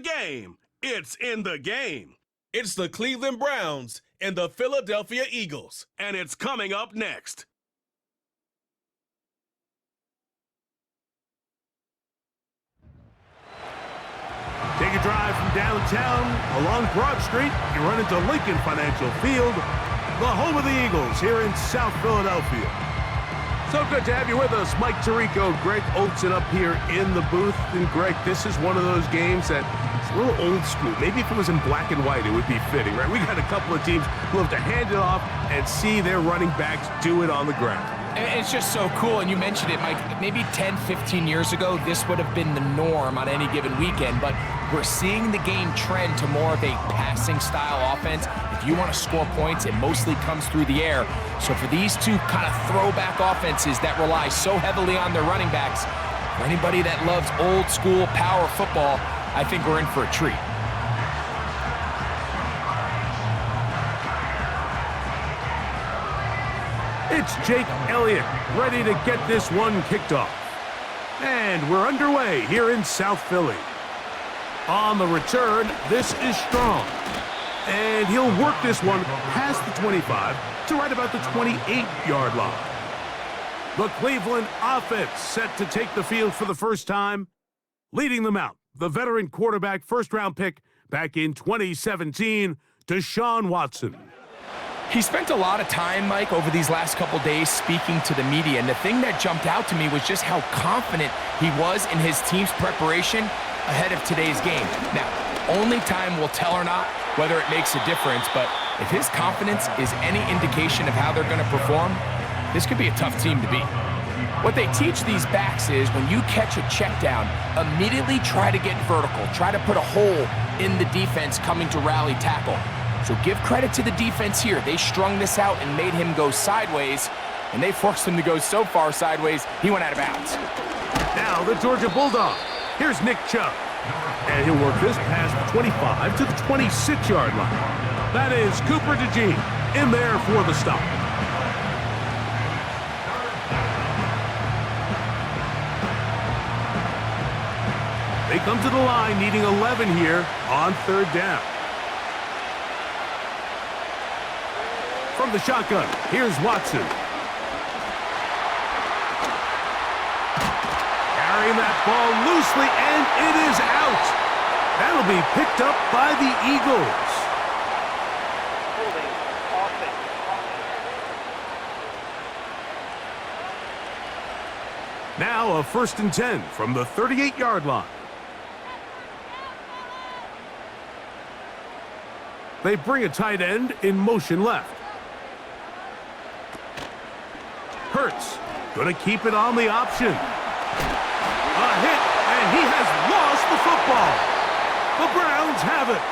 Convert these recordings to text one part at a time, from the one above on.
game. It's in the game. It's the Cleveland Browns and the Philadelphia Eagles. And it's coming up next. Take a drive from downtown along Broad Street. You run into Lincoln Financial Field, the home of the Eagles here in South Philadelphia. So good to have you with us, Mike Tirico, Greg Olson up here in the booth. And Greg, this is one of those games that it's a little old school. Maybe if it was in black and white, it would be fitting, right? We got a couple of teams who love to hand it off and see their running backs do it on the ground. It's just so cool, and you mentioned it, Mike. Maybe 10, 15 years ago, this would have been the norm on any given weekend, but we're seeing the game trend to more of a passing-style offense. If you want to score points, it mostly comes through the air. So for these two kind of throwback offenses that rely so heavily on their running backs, for anybody that loves old-school power football, I think we're in for a treat. It's Jake Elliott, ready to get this one kicked off. And we're underway here in South Philly. On the return, this is Strong. And he'll work this one past the 25 to right about the 28-yard line. The Cleveland offense set to take the field for the first time. Leading them out, the veteran quarterback first-round pick back in 2017, Deshaun Watson. He spent a lot of time, Mike, over these last couple days speaking to the media, and the thing that jumped out to me was just how confident he was in his team's preparation ahead of today's game. Now, only time will tell or not whether it makes a difference, but if his confidence is any indication of how they're going to perform, this could be a tough team to beat. What they teach these backs is when you catch a check down, immediately try to get vertical, try to put a hole in the defense coming to rally tackle. So give credit to the defense here. They strung this out and made him go sideways, and they forced him to go so far sideways, he went out of bounds. Now the Georgia Bulldog. Here's Nick Chubb. And he'll work this past the 25 to the 26-yard line. That is Cooper DeJean in there for the stop. They come to the line needing 11 here on third down. From the shotgun, here's Watson. Carrying that ball loosely, and it is out. That'll be picked up by the Eagles. Now a 1st and 10 from the 38-yard line. They bring a tight end in motion left. Hurts, going to keep it on the option. A hit, and he has lost the football. The Browns have it.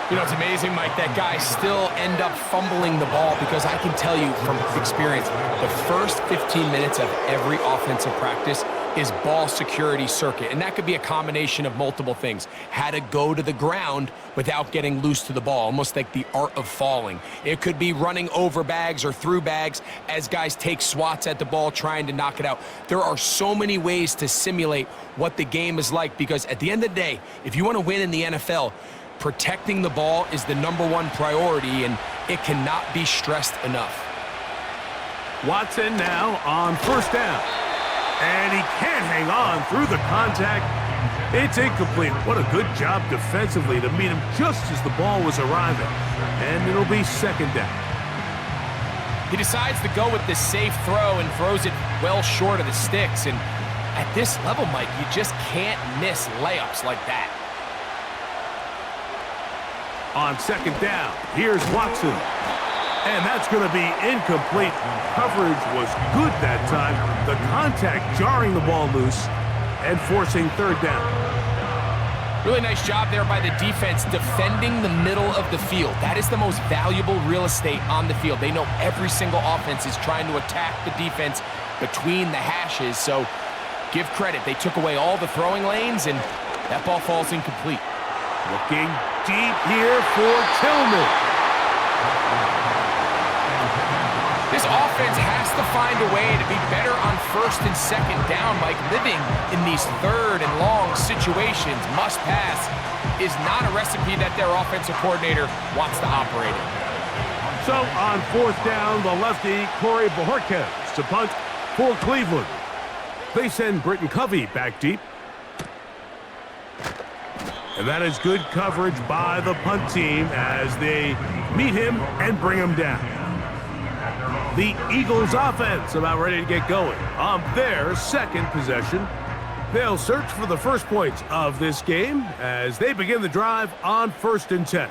You know, it's amazing, Mike, that guys still end up fumbling the ball because I can tell you from experience, the first 15 minutes of every offensive practice is ball security circuit, and that could be a combination of multiple things. How to go to the ground without getting loose to the ball, almost like the art of falling. It could be running over bags or through bags as guys take swats at the ball trying to knock it out. There are so many ways to simulate what the game is like because at the end of the day, if you want to win in the NFL, protecting the ball is the #1 priority, and it cannot be stressed enough. Watson now on 1st down. And he can't hang on through the contact. It's incomplete. What a good job defensively to meet him just as the ball was arriving. And it'll be 2nd down. He decides to go with the safe throw and throws it well short of the sticks. And at this level, Mike, you just can't miss layups like that. On 2nd down, here's Watson. And that's going to be incomplete. Coverage was good that time. The contact jarring the ball loose and forcing 3rd down. Really nice job there by the defense defending the middle of the field. That is the most valuable real estate on the field. They know every single offense is trying to attack the defense between the hashes. So give credit. They took away all the throwing lanes, and that ball falls incomplete. Looking deep here for Tillman. This offense has to find a way to be better on 1st and 2nd down, Mike. Living in these 3rd and long situations, must pass, is not a recipe that their offensive coordinator wants to operate in. So on 4th down, the lefty, Corey Bojorquez to punt for Cleveland. They send Britton Covey back deep. And that is good coverage by the punt team as they meet him and bring him down. The Eagles offense about ready to get going on their second possession. They'll search for the first points of this game as they begin the drive on 1st and 10.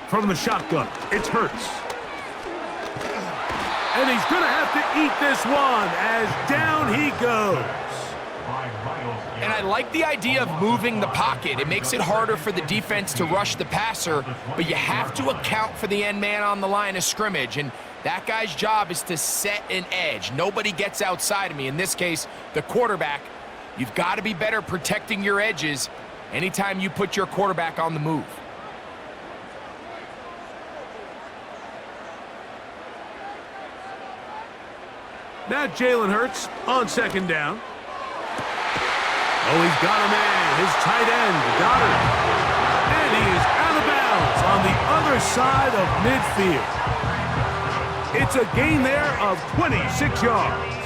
From the shotgun, it's Hurts. And he's going to have to eat this one as down he goes. And I like the idea of moving the pocket. It makes it harder for the defense to rush the passer, but you have to account for the end man on the line of scrimmage, and that guy's job is to set an edge. Nobody gets outside of me. In this case, the quarterback. You've got to be better protecting your edges anytime you put your quarterback on the move. Now Jalen Hurts on 2nd down. Oh, he's got him in. His tight end, Goddard. And he is out of bounds on the other side of midfield. It's a gain there of 26 yards.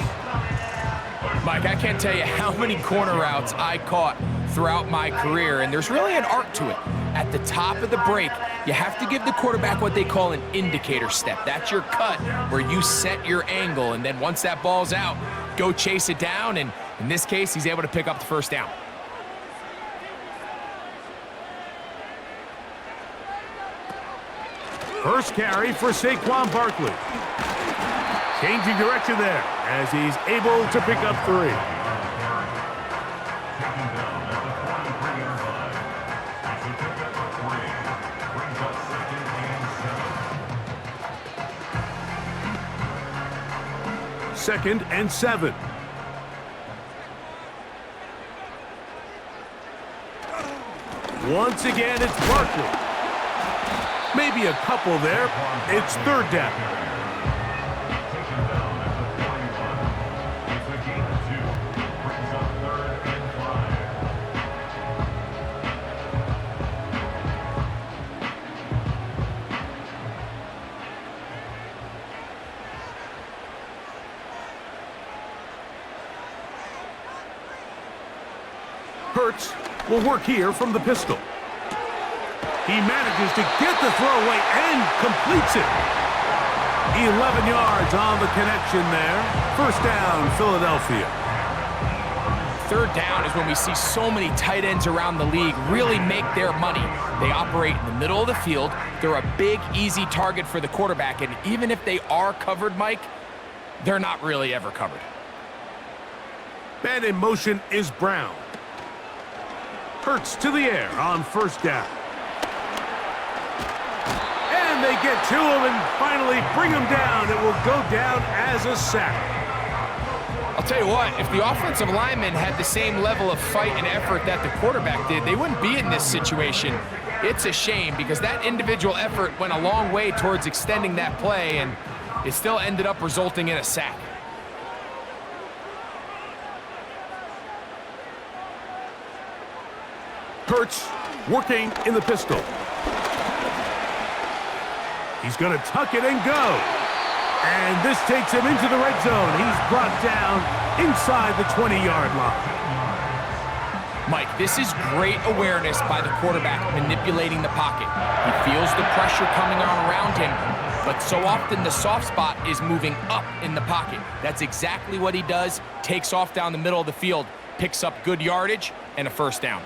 Mike, I can't tell you how many corner routes I caught throughout my career, and there's really an art to it. At the top of the break, you have to give the quarterback what they call an indicator step. That's your cut where you set your angle, and then once that ball's out, go chase it down, and in this case, he's able to pick up the 1st down. First carry for Saquon Barkley. Changing direction there as he's able to pick up 3. Second and 7. Once again, it's Barkley. Maybe a couple there. It's 3rd down. Hurts will work here from the pistol. He manages to get the throw away and completes it. 11 yards on the connection there. 1st down, Philadelphia. 3rd down is when we see so many tight ends around the league really make their money. They operate in the middle of the field. They're a big, easy target for the quarterback, and even if they are covered, Mike, they're not really ever covered. Man in motion is Brown. Hurts to the air on 1st down. And they get to him and finally bring him down. It will go down as a sack. I'll tell you what, if the offensive lineman had the same level of fight and effort that the quarterback did, they wouldn't be in this situation. It's a shame because that individual effort went a long way towards extending that play, and it still ended up resulting in a sack. Hurts working in the pistol. He's going to tuck it and go. And this takes him into the red zone. He's brought down inside the 20-yard line. Mike, this is great awareness by the quarterback manipulating the pocket. He feels the pressure coming on around him, but so often the soft spot is moving up in the pocket. That's exactly what he does. Takes off down the middle of the field, picks up good yardage, and a 1st down.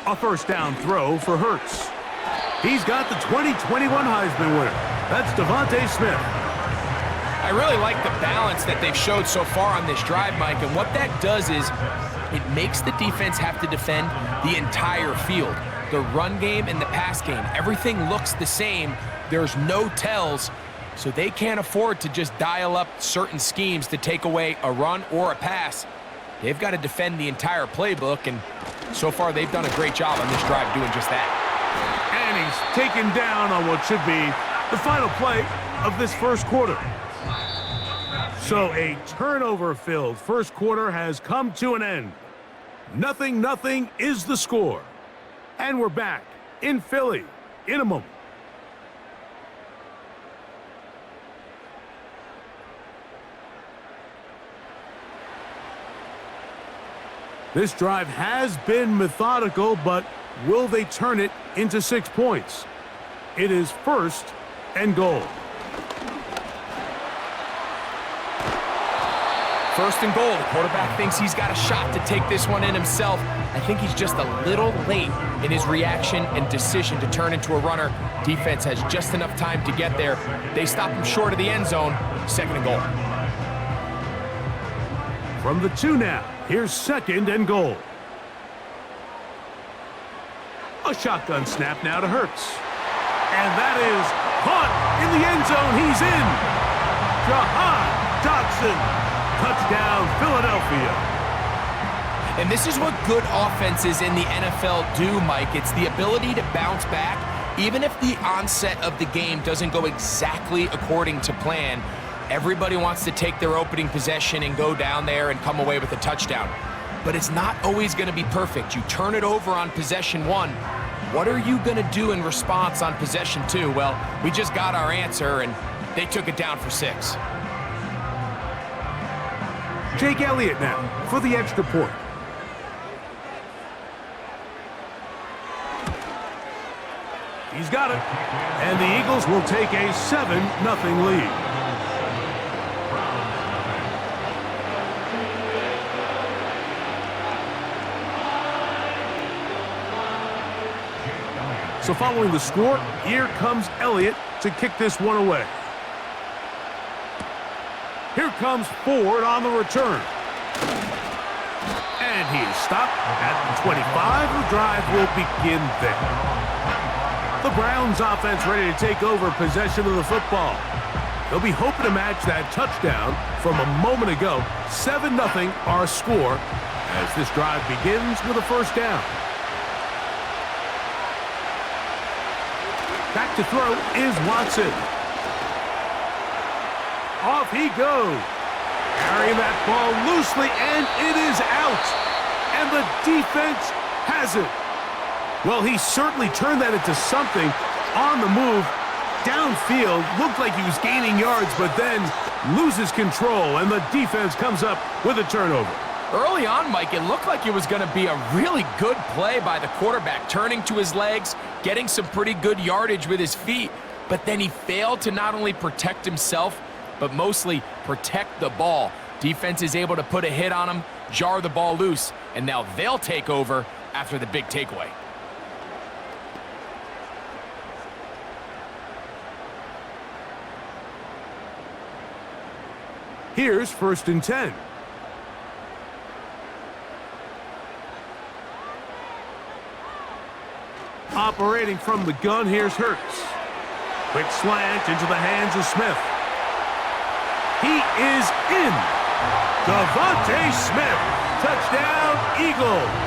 A 1st down throw for Hurts. He's got the 2021 Heisman winner. That's Devontae Smith. I really like the balance that they've showed so far on this drive, Mike, and what that does is it makes the defense have to defend the entire field. The run game and the pass game, everything looks the same. There's no tells, so they can't afford to just dial up certain schemes to take away a run or a pass. They've got to defend the entire playbook, and so far they've done a great job on this drive doing just that. And he's taken down on what should be the final play of this 1st quarter. So a turnover-filled first quarter has come to an end. 0-0 is the score. And we're back in Philly in a moment. This drive has been methodical, but will they turn it into 6 points? It is 1st and goal. 1st and goal. The quarterback thinks he's got a shot to take this one in himself. I think he's just a little late in his reaction and decision to turn into a runner. Defense has just enough time to get there. They stop him short of the end zone. 2nd and goal. From the 2 now, here's 2nd and goal. A shotgun snap now to Hurts. And that is caught in the end zone. He's in. Jahan Dotson. Touchdown, Philadelphia. And this is what good offenses in the NFL do, Mike. It's the ability to bounce back. Even if the onset of the game doesn't go exactly according to plan, everybody wants to take their opening possession and go down there and come away with a touchdown. But it's not always going to be perfect. You turn it over on possession 1. What are you going to do in response on possession 2? Well, we just got our answer, and they took it down for 6. Jake Elliott now for the extra point. He's got it. And the Eagles will take a 7-0 lead. So following the score, here comes Elliott to kick this one away. Here comes Ford on the return. And he is stopped at the 25. The drive will begin there. The Browns offense ready to take over possession of the football. They'll be hoping to match that touchdown from a moment ago. 7-0 our score as this drive begins with a 1st down. Back to throw is Watson. Off he goes. Carrying that ball loosely, and it is out. And the defense has it. Well, he certainly turned that into something on the move. Downfield, looked like he was gaining yards, but then loses control, and the defense comes up with a turnover. Early on, Mike, it looked like it was going to be a really good play by the quarterback, turning to his legs, getting some pretty good yardage with his feet, but then he failed to not only protect himself, but mostly protect the ball. Defense is able to put a hit on him, jar the ball loose, and now they'll take over after the big takeaway. Here's 1st and 10. Operating from the gun, here's Hurts. Quick slant into the hands of Smith. He is in. Devontae Smith. Touchdown, Eagles.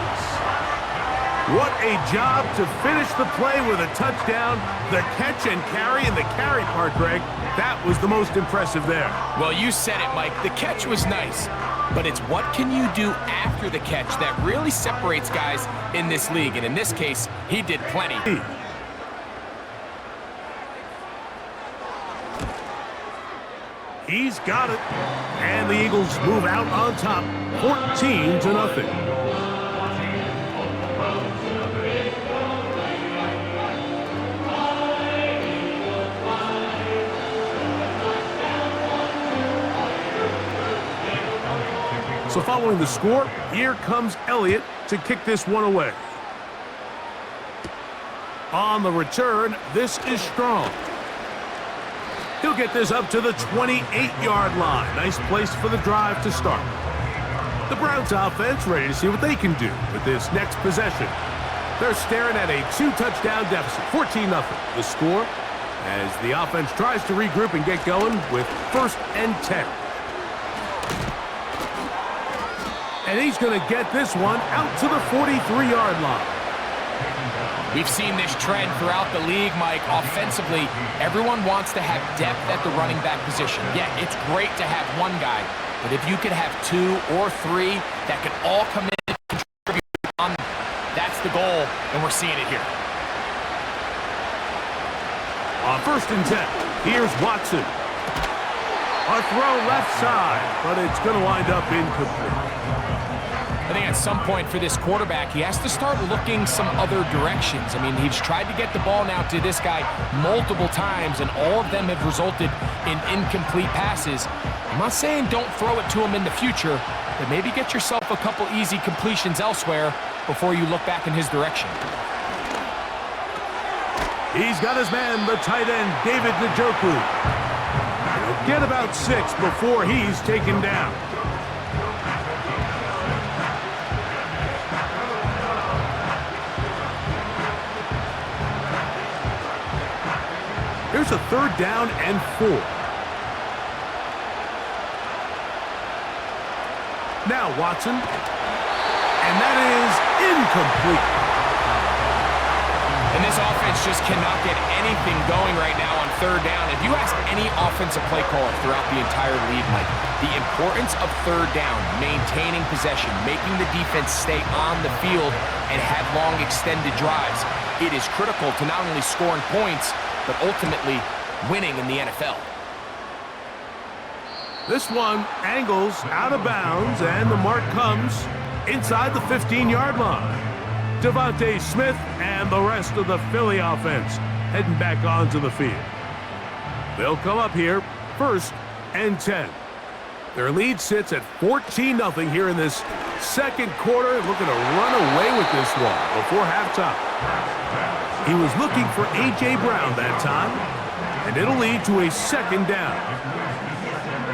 What a job to finish the play with a touchdown. The catch and carry, and the carry part, Greg, that was the most impressive there. Well, you said it, Mike. The catch was nice, but it's what can you do after the catch that really separates guys in this league, and in this case, he did plenty. He's got it. And the Eagles move out on top, 14-0. So following the score, here comes Elliott to kick this one away. On the return, this is Strong. He'll get this up to the 28-yard line. Nice place for the drive to start. The Browns offense ready to see what they can do with this next possession. They're staring at a 2-touchdown deficit, 14-0. The score as the offense tries to regroup and get going with 1st and 10. And he's going to get this one out to the 43-yard line. We've seen this trend throughout the league, Mike. Offensively, everyone wants to have depth at the running back position. Yeah, it's great to have one guy, but if you could have 2 or 3 that could all come in and contribute, that's the goal, and we're seeing it here. On 1st and 10, here's Watson. A throw left side, but it's going to wind up incomplete. I think at some point for this quarterback, he has to start looking some other directions. I mean, he's tried to get the ball now to this guy multiple times, and all of them have resulted in incomplete passes. I'm not saying don't throw it to him in the future, but maybe get yourself a couple easy completions elsewhere before you look back in his direction. He's got his man, the tight end, David Njoku. He'll get about 6 before he's taken down. Here's a 3rd down and 4. Now Watson. And that is incomplete. And this offense just cannot get anything going right now on 3rd down. If you ask any offensive play caller throughout the entire league, Mike, the importance of 3rd down, maintaining possession, making the defense stay on the field and have long extended drives, it is critical to not only scoring points, but ultimately winning in the NFL. This one angles out of bounds, and the mark comes inside the 15-yard line. Devontae Smith and the rest of the Philly offense heading back onto the field. They'll come up here, 1st and 10. Their lead sits at 14-0 here in this 2nd quarter, looking to run away with this one before halftime. He was looking for A.J. Brown that time, and it'll lead to a 2nd down.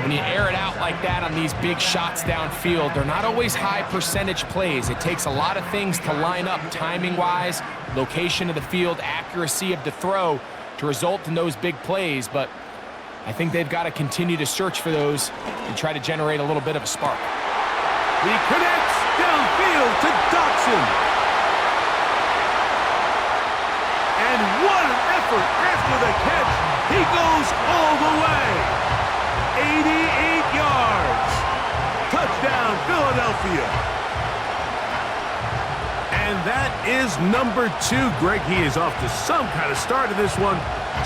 When you air it out like that on these big shots downfield, they're not always high percentage plays. It takes a lot of things to line up timing-wise, location of the field, accuracy of the throw to result in those big plays, but I think they've got to continue to search for those and try to generate a little bit of a spark. He connects downfield to Dotson. And what an effort after the catch. He goes all the way. 88 yards. Touchdown, Philadelphia. And that is number 2. Greg, he is off to some kind of start in this one.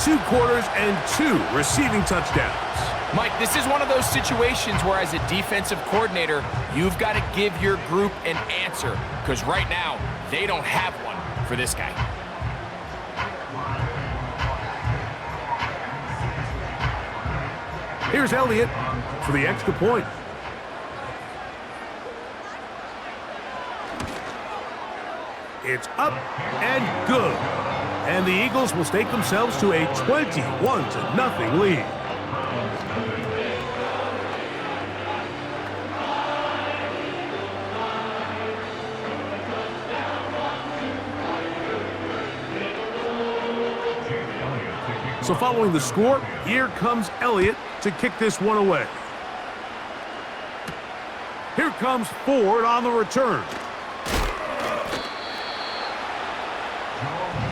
2 quarters and 2 receiving touchdowns. Mike, this is one of those situations where as a defensive coordinator, you've got to give your group an answer, because right now, they don't have one for this guy. Here's Elliott for the extra point. It's up and good. And the Eagles will stake themselves to a 21-0 lead. So following the score, here comes Elliott to kick this one away. Here comes Ford on the return.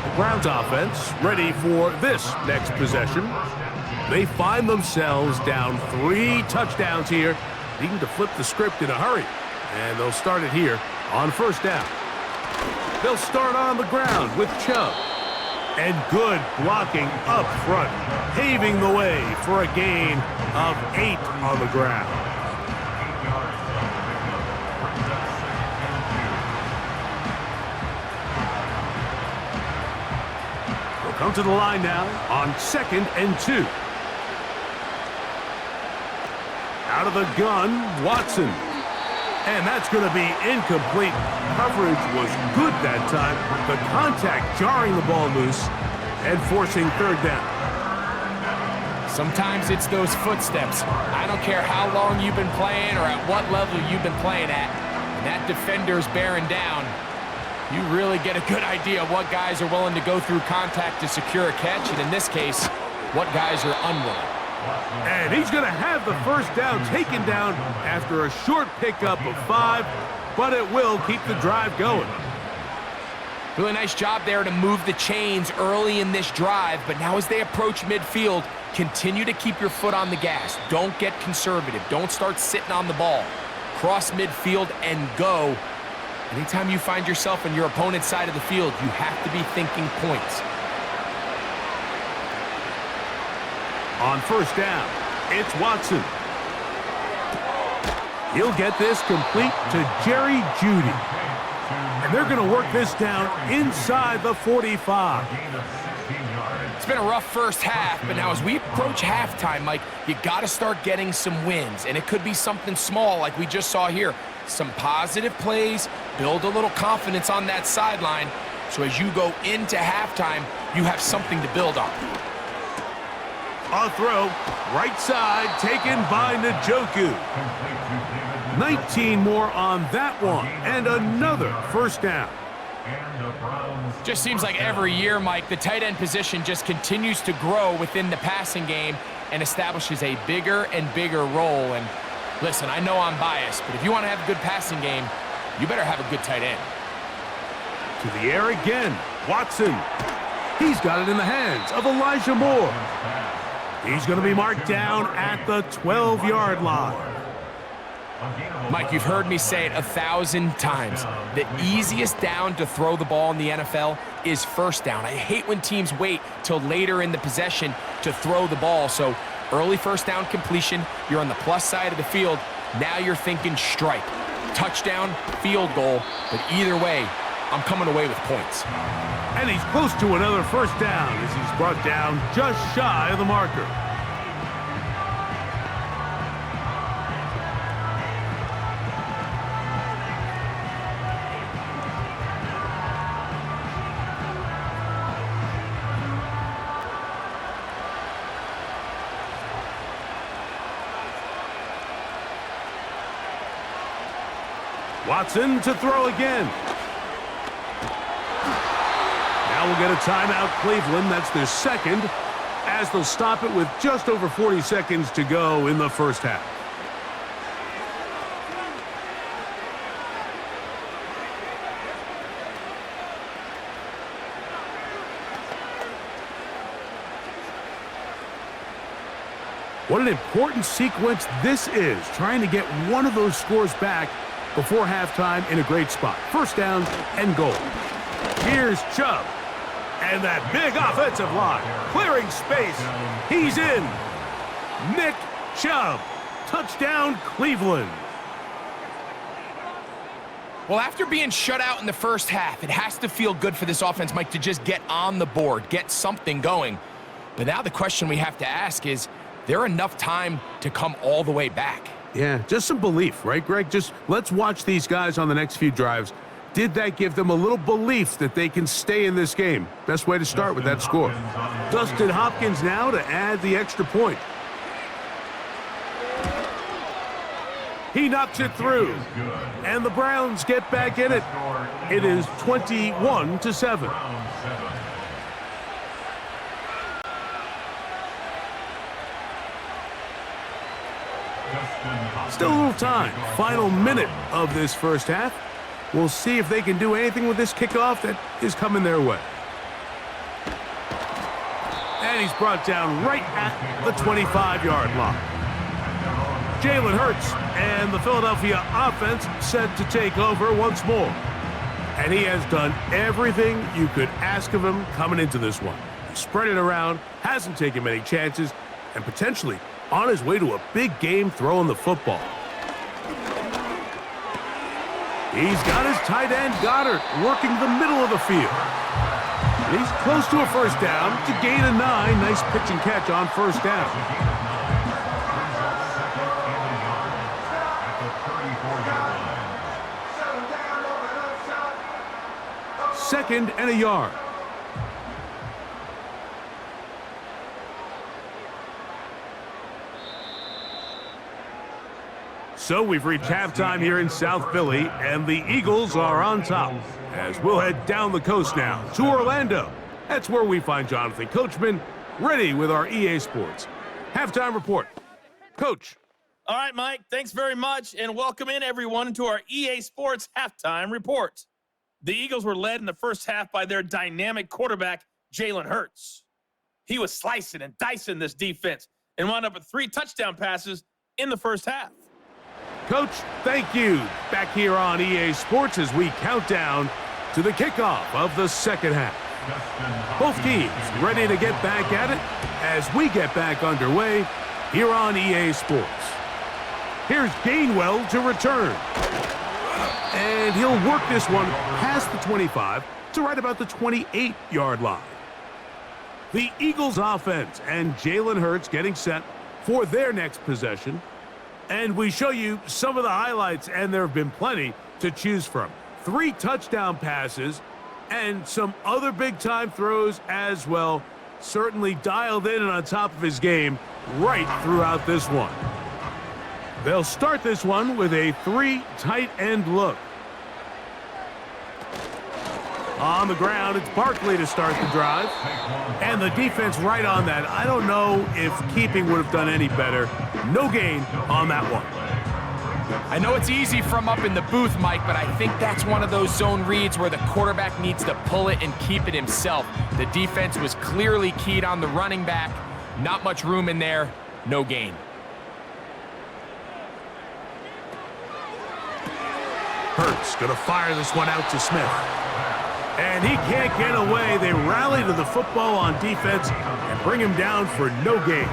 The Browns offense ready for this next possession. They find themselves down 3 touchdowns here, needing to flip the script in a hurry. And they'll start it here on 1st down. They'll start on the ground with Chubb. And good blocking up front, paving the way for a gain of 8 on the ground. They'll come to the line now on 2nd and 2. Out of the gun, Watson. And that's going to be incomplete. Coverage was good that time. The contact jarring the ball loose and forcing 3rd down. Sometimes it's those footsteps. I don't care how long you've been playing or at what level you've been playing at. When that defender's bearing down, you really get a good idea of what guys are willing to go through contact to secure a catch, and in this case, what guys are unwilling. And he's going to have the 1st down taken down after a short pickup of 5, but it will keep the drive going. Really nice job there to move the chains early in this drive, but now as they approach midfield, continue to keep your foot on the gas. Don't get conservative. Don't start sitting on the ball. Cross midfield and go. Anytime you find yourself on your opponent's side of the field, you have to be thinking points. On first down, it's Watson. He'll get this complete to Jerry Jeudy. And they're going to work this down inside the 45. It's been a rough first half, but now as we approach halftime, Mike, you got to start getting some wins. And it could be something small like we just saw here. Some positive plays, build a little confidence on that sideline. So as you go into halftime, you have something to build on. A throw, right side, taken by Njoku. 19 more on that one, and another first down. Just seems like every year, Mike, the tight end position just continues to grow within the passing game and establishes a bigger and bigger role. And listen, I know I'm biased, but if you want to have a good passing game, you better have a good tight end. To the air again, Watson. He's got it in the hands of Elijah Moore. He's going to be marked down at the 12-yard line. Mike, you've heard me say it 1,000 times. The easiest down to throw the ball in the NFL is first down. I hate when teams wait till later in the possession to throw the ball. So early first down completion, you're on the plus side of the field. Now you're thinking strike, touchdown, field goal. But either way, I'm coming away with points. And he's close to another first down as he's brought down just shy of the marker. Watson to throw again. Now we'll get a timeout, Cleveland. That's their second, as they'll stop it with just over 40 seconds to go in the first half. What an important sequence this is, trying to get one of those scores back before halftime in a great spot. First down and goal. Here's Chubb. And that big offensive line, clearing space. He's in. Nick Chubb. Touchdown, Cleveland. Well, after being shut out in the first half, it has to feel good for this offense, Mike, to just get on the board, get something going. But now the question we have to ask is there enough time to come all the way back? Yeah, just some belief, right, Greg? Just let's watch these guys on the next few drives. Did that give them a little belief that they can stay in this game? Best way to start with that score. Dustin Hopkins now to add the extra point. He knocks it through, and the Browns get back in it. It is 21-7. Still a little time. Final minute of this first half. We'll see if they can do anything with this kickoff that is coming their way. And he's brought down right at the 25-yard line. Jalen Hurts and the Philadelphia offense set to take over once more. And he has done everything you could ask of him coming into this one. He spread it around, hasn't taken many chances, and potentially on his way to a big game throwing the football. He's got his tight end, Goddard, working the middle of the field. And he's close to a first down to gain a 9. Nice pitch and catch on first down. Second and a yard. So we've reached halftime here in South Philly, and the Eagles are on top. As we'll head down the coast now to Orlando. That's where we find Jonathan Coachman, ready with our EA Sports halftime report. Coach. All right, Mike, thanks very much, and welcome in everyone to our EA Sports halftime report. The Eagles were led in the first half by their dynamic quarterback, Jalen Hurts. He was slicing and dicing this defense and wound up with 3 touchdown passes in the first half. Coach, thank you. Back here on EA Sports as we count down to the kickoff of the second half. Both teams ready to get back at it as we get back underway here on EA Sports. Here's Gainwell to return. And he'll work this one past the 25 to right about the 28-yard line. The Eagles offense and Jalen Hurts getting set for their next possession. And we show you some of the highlights, and there have been plenty to choose from. 3 touchdown passes and some other big-time throws as well. Certainly dialed in and on top of his game right throughout this one. They'll start this one with a 3 tight end look. On the ground, it's Barkley to start the drive. And the defense right on that. I don't know if keeping would have done any better. No gain on that one. I know it's easy from up in the booth, Mike, but I think that's one of those zone reads where the quarterback needs to pull it and keep it himself. The defense was clearly keyed on the running back. Not much room in there. No gain. Hurts going to fire this one out to Smith. And he can't get away. They rally to the football on defense and bring him down for no gain.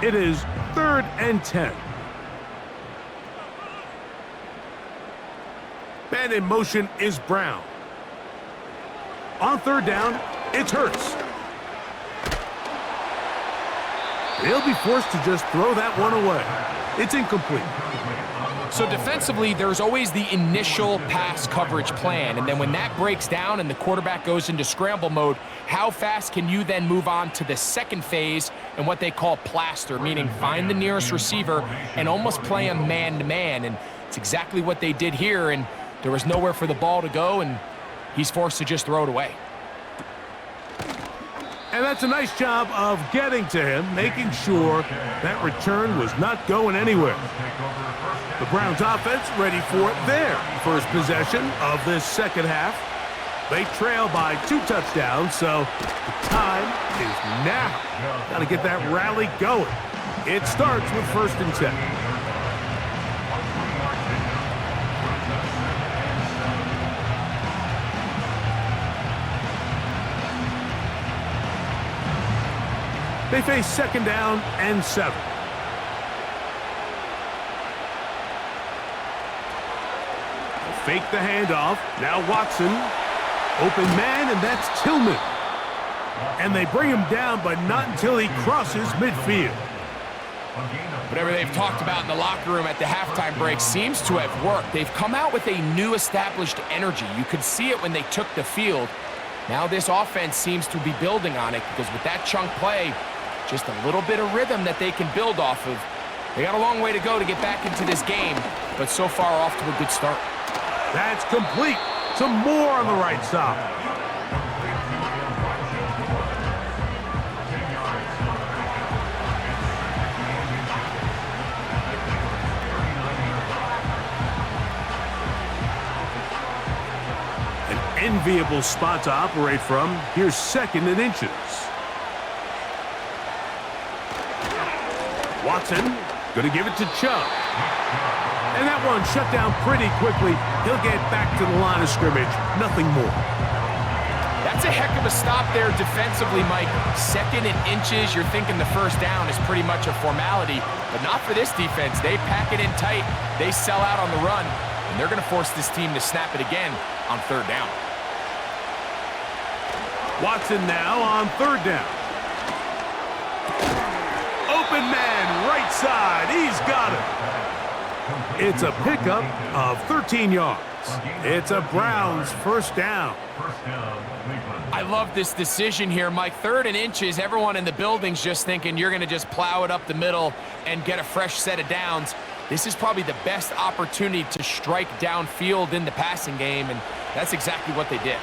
It is 3rd and 10. Man in motion is Brown. On 3rd down, it's Hurts. They'll be forced to just throw that one away. It's incomplete. So defensively, there's always the initial pass coverage plan, and then when that breaks down and the quarterback goes into scramble mode, how fast can you then move on to the second phase and what they call plaster, meaning find the nearest receiver and almost play a man-to-man, and it's exactly what they did here, and there was nowhere for the ball to go, and he's forced to just throw it away. And that's a nice job of getting to him, making sure that return was not going anywhere. The Browns offense ready for their first possession of this second half. They trail by 2 touchdowns, so the time is now. Got to get that rally going. It starts with 1st and 10. They face 2nd down and 7. Fake the handoff. Now Watson. Open man, and that's Tillman. And they bring him down, but not until he crosses midfield. Whatever they've talked about in the locker room at the halftime break seems to have worked. They've come out with a new established energy. You could see it when they took the field. Now this offense seems to be building on it because with that chunk play, just a little bit of rhythm that they can build off of. They got a long way to go to get back into this game, but so far off to a good start. That's complete. Some more on the right side. An enviable spot to operate from. Here's 2nd and inches. Watson, going to give it to Chubb. And that one shut down pretty quickly. He'll get back to the line of scrimmage. Nothing more. That's a heck of a stop there defensively, Mike. 2nd and inches, you're thinking the 1st down is pretty much a formality, but not for this defense. They pack it in tight. They sell out on the run, and they're going to force this team to snap it again on 3rd down. Watson now on 3rd down. Open man, right side. He's got it. It's a pickup of 13 yards. It's a Browns 1st down. I love this decision here, Mike. 3rd and inches, everyone in the building's just thinking you're going to just plow it up the middle and get a fresh set of downs. This is probably the best opportunity to strike downfield in the passing game, and that's exactly what they did.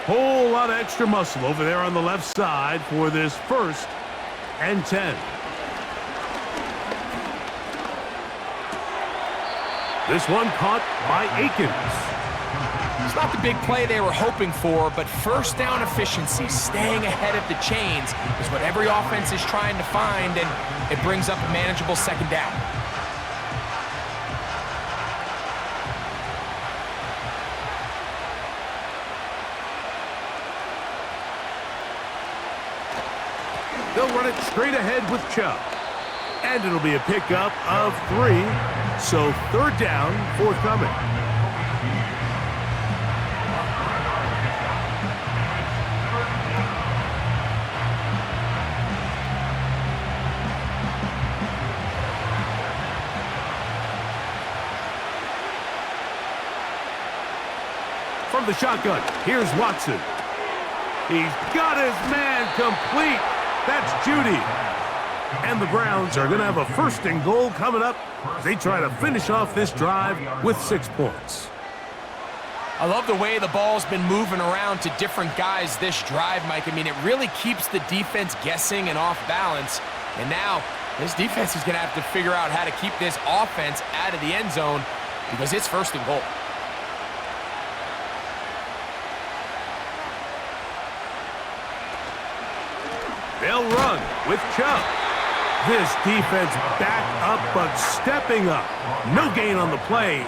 Whole lot of extra muscle over there on the left side for this 1st and 10. This one caught by Akins. It's not the big play they were hoping for, but first down efficiency, staying ahead of the chains, is what every offense is trying to find, and it brings up a manageable second down. They'll run it straight ahead with Chubb. And it'll be a pickup of 3, so third down forthcoming. From the shotgun, here's Watson. He's got his man complete. That's Judy. And the Browns are going to have a 1st and goal coming up as they try to finish off this drive with 6 points. I love the way the ball's been moving around to different guys this drive, Mike. I mean, it really keeps the defense guessing and off balance. And now this defense is going to have to figure out how to keep this offense out of the end zone because it's 1st and goal. They'll run with Chubb. This defense back up, but stepping up. No gain on the play.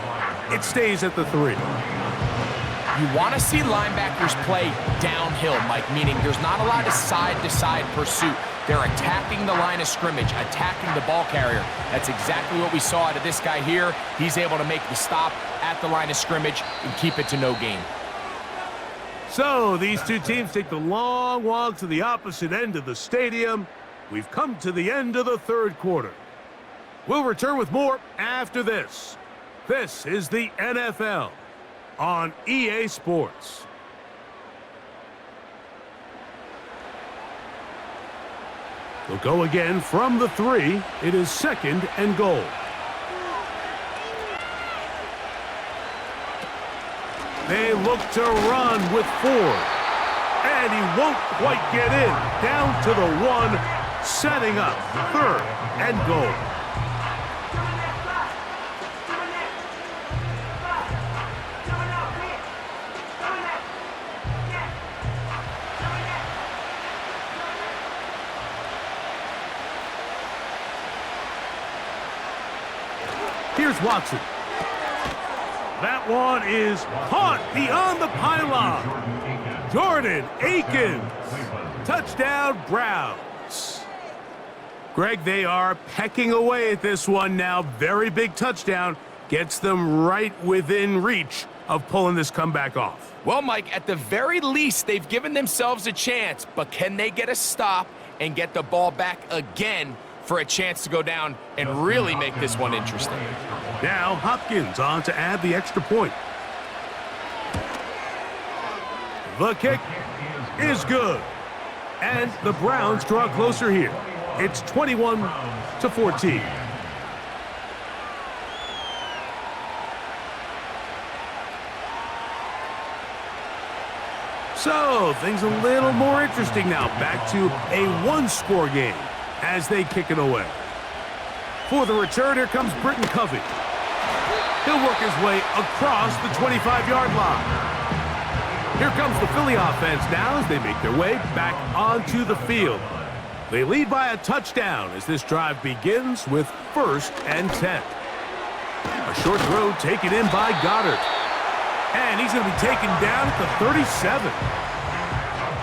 It stays at the 3. You want to see linebackers play downhill, Mike, meaning there's not a lot of side-to-side pursuit. They're attacking the line of scrimmage, attacking the ball carrier. That's exactly what we saw out of this guy here. He's able to make the stop at the line of scrimmage and keep it to no gain. So these two teams take the long walk to the opposite end of the stadium. We've come to the end of the 3rd quarter. We'll return with more after this. This is the NFL on EA Sports. They'll go again from the 3. It is 2nd and goal. They look to run with 4. And he won't quite get in. Down to the 1, setting up 3rd and goal. Here's Watson. That one is caught beyond the pylon. Jordan Akins. Touchdown, Browns. Greg, they are pecking away at this one now. Very big touchdown. Gets them right within reach of pulling this comeback off. Well, Mike, at the very least, they've given themselves a chance, but can they get a stop and get the ball back again for a chance to go down and really make this one interesting? Now Hopkins on to add the extra point. The kick is good. And the Browns draw closer here. It's 21-14. So things a little more interesting now. Back to a 1-score game as they kick it away. For the return, here comes Britton Covey. He'll work his way across the 25-yard line. Here comes the Philly offense now as they make their way back onto the field. They lead by a touchdown as this drive begins with 1st and 10. A short throw taken in by Goddard. And he's going to be taken down at the 37.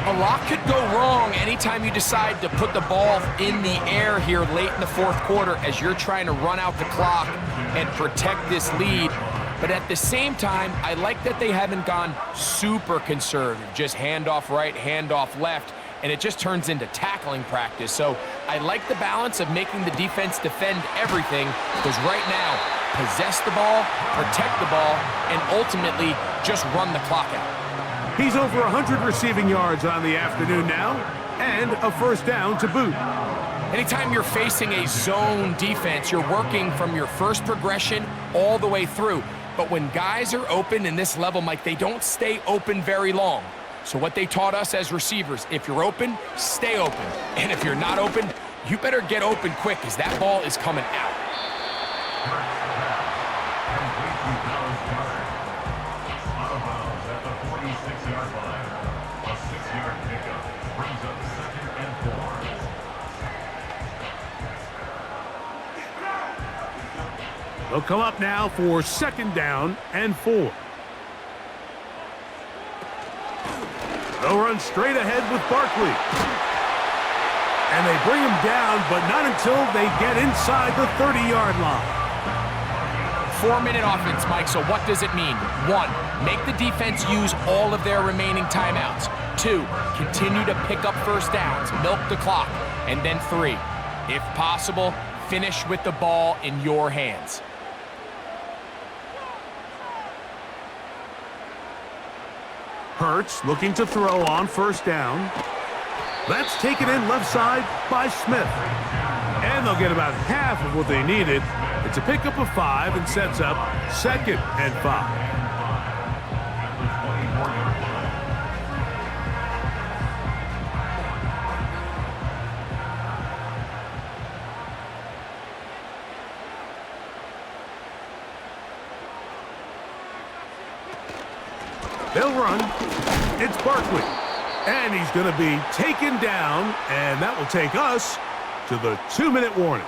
A lot could go wrong anytime you decide to put the ball in the air here late in the 4th quarter as you're trying to run out the clock and protect this lead. But at the same time, I like that they haven't gone super conservative, just handoff right, handoff left, and it just turns into tackling practice. So I like the balance of making the defense defend everything, because right now, possess the ball, protect the ball, and ultimately just run the clock out. He's over 100 receiving yards on the afternoon now, and a 1st down to boot. Anytime you're facing a zone defense, you're working from your first progression all the way through. But when guys are open in this level, Mike, they don't stay open very long. So what they taught us as receivers, if you're open, stay open. And if you're not open, you better get open quick, because that ball is coming out. They'll come up now for 2nd down and 4. They'll run straight ahead with Barkley. And they bring him down, but not until they get inside the 30-yard line. 4-minute offense, Mike, so what does it mean? 1, make the defense use all of their remaining timeouts. 2, continue to pick up first downs, milk the clock. And then 3, if possible, finish with the ball in your hands. Hurts looking to throw on 1st down. That's taken in left side by Smith. And they'll get about half of what they needed. It's a pickup of 5 and sets up 2nd and 5. They'll run. It's Barkley. And he's going to be taken down, and that will take us to the 2-minute warning.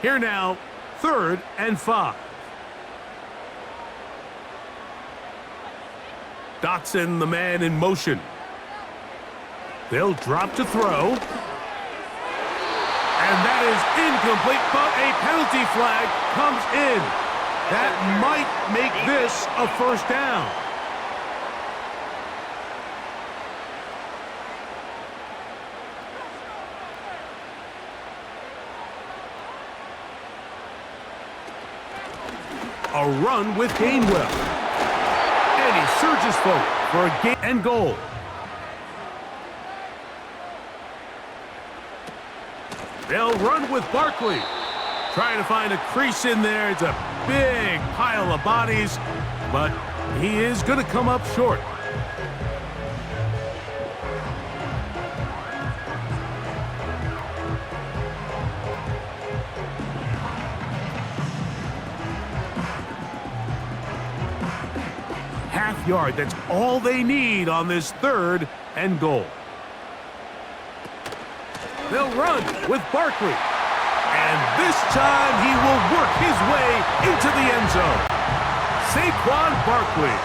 Here now, 3rd and 5. Dotson, the man in motion. They'll drop to throw. And that is incomplete, but a penalty flag comes in. That might make this a 1st down. A run with Gainwell. And he surges forward for a gain and goal. They'll run with Barkley. Trying to find a crease in there. It's a big pile of bodies, but he is going to come up short. Half yard, that's all they need on this 3rd and goal. They'll run with Barkley. And this time he will work his way into the end zone. Saquon Barkley.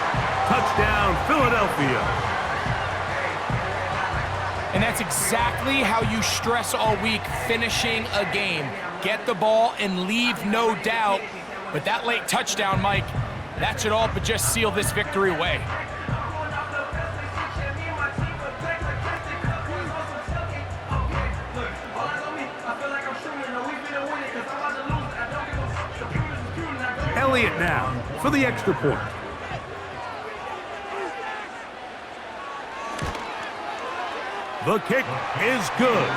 Touchdown, Philadelphia. And that's exactly how you stress all week, finishing a game. Get the ball and leave no doubt. But that late touchdown, Mike, that should all but just seal this victory away. Elliott now for the extra point. The kick is good.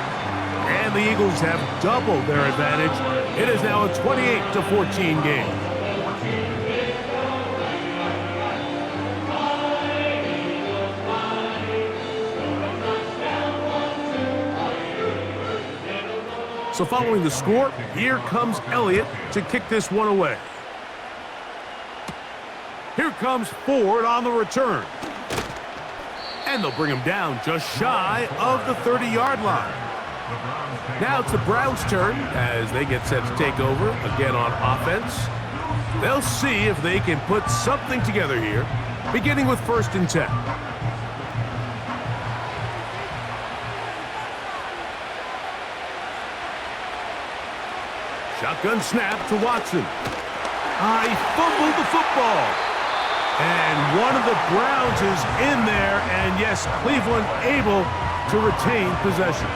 And the Eagles have doubled their advantage. It is now a 28-14 game. So following the score, here comes Elliott to kick this one away. Here comes Ford on the return. And they'll bring him down just shy of the 30-yard line. Now it's the Browns' turn as they get set to take over again on offense. They'll see if they can put something together here, beginning with 1st and 10. Shotgun snap to Watson. He fumbled the football. And one of the Browns is in there, and yes, Cleveland able to retain possession.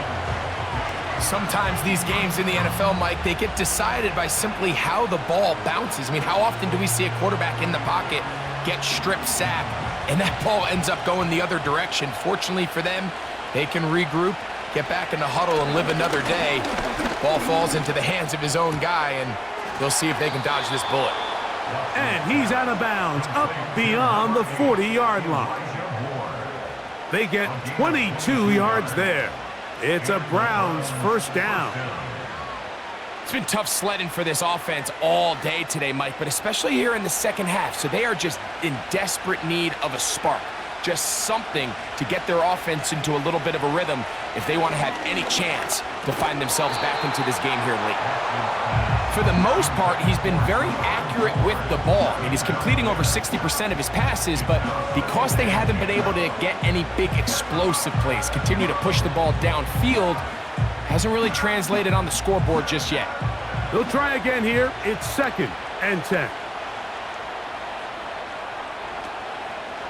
Sometimes these games in the NFL, Mike, they get decided by simply how the ball bounces. I mean, how often do we see a quarterback in the pocket get strip sacked, and that ball ends up going the other direction? Fortunately for them, they can regroup, get back in the huddle, and live another day. Ball falls into the hands of his own guy, and they'll see if they can dodge this bullet. And he's out of bounds, up beyond the 40-yard line. They get 22 yards there. It's a Browns 1st down. It's been tough sledding for this offense all day today, Mike, but especially here in the second half. So they are just in desperate need of a spark. just something to get their offense into a little bit of a rhythm if they want to have any chance to find themselves back into this game here late. For the most part, he's been very accurate with the ball. I mean, he's completing over 60% of his passes, but because they haven't been able to get any big explosive plays, continue to push the ball downfield, hasn't really translated on the scoreboard just yet. They'll try again here. It's 2nd and 10.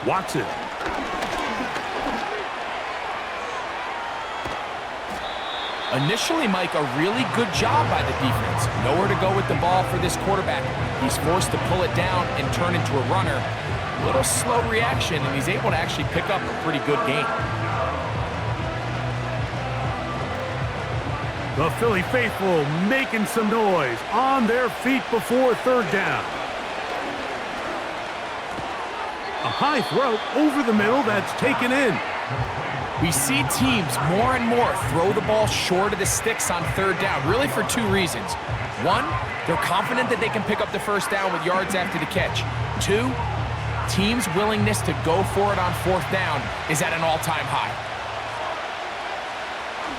Watson. Initially, Mike, a really good job by the defense. Nowhere to go with the ball for this quarterback. He's forced to pull it down and turn into a runner. A little slow reaction, and he's able to actually pick up a pretty good gain. The Philly faithful making some noise on their feet before 3rd down. A high throw over the middle that's taken in. We see teams more and more throw the ball short of the sticks on 3rd down, really for 2 reasons. 1, they're confident that they can pick up the 1st down with yards after the catch. 2, teams' willingness to go for it on 4th down is at an all-time high.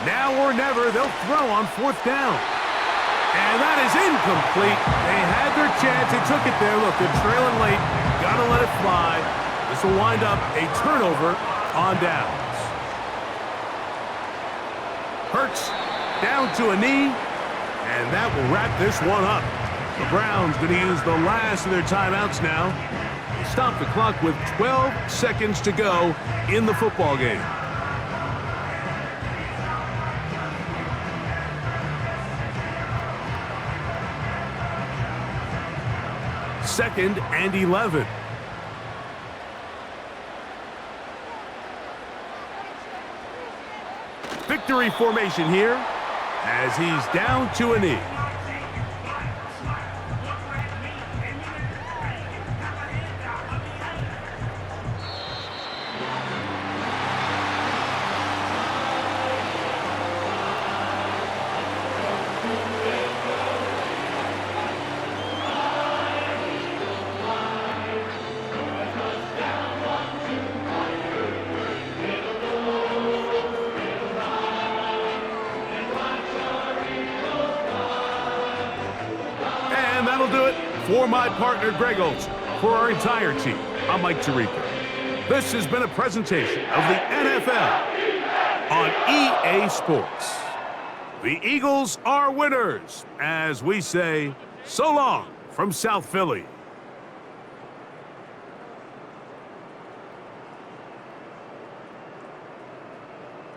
Now or never, they'll throw on 4th down. And that is incomplete. They had their chance. They took it there. Look, they're trailing late. Gotta let it fly. This will wind up a turnover on downs. Hurts down to a knee, and that will wrap this one up. The Browns going to use the last of their timeouts now. Stop the clock with 12 seconds to go in the football game. Second and 11. Victory formation here as he's down to a knee. For my partner, Greg Olson, for our entire team, I'm Mike Tirico. This has been a presentation of the NFL on EA Sports. The Eagles are winners, as we say, so long from South Philly.